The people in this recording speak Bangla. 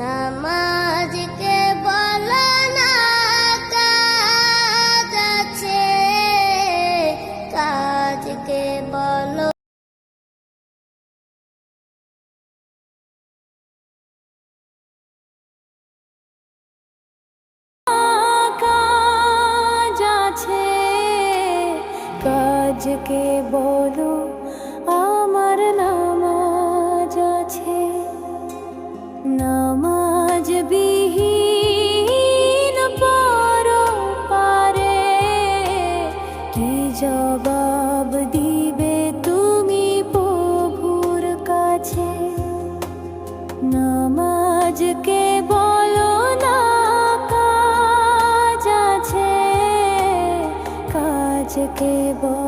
নামাজকে বলো না কাজ আছে, কাজকে বলো কাজ আছে, কাজকে বলো আমার নামাজ আছে। নামাজ বিহীন পরপারে কি জবাব দিবে তুমি প্রভুর কাছে? নামাজকে বলো না কাজ আছে, কাজকে বলো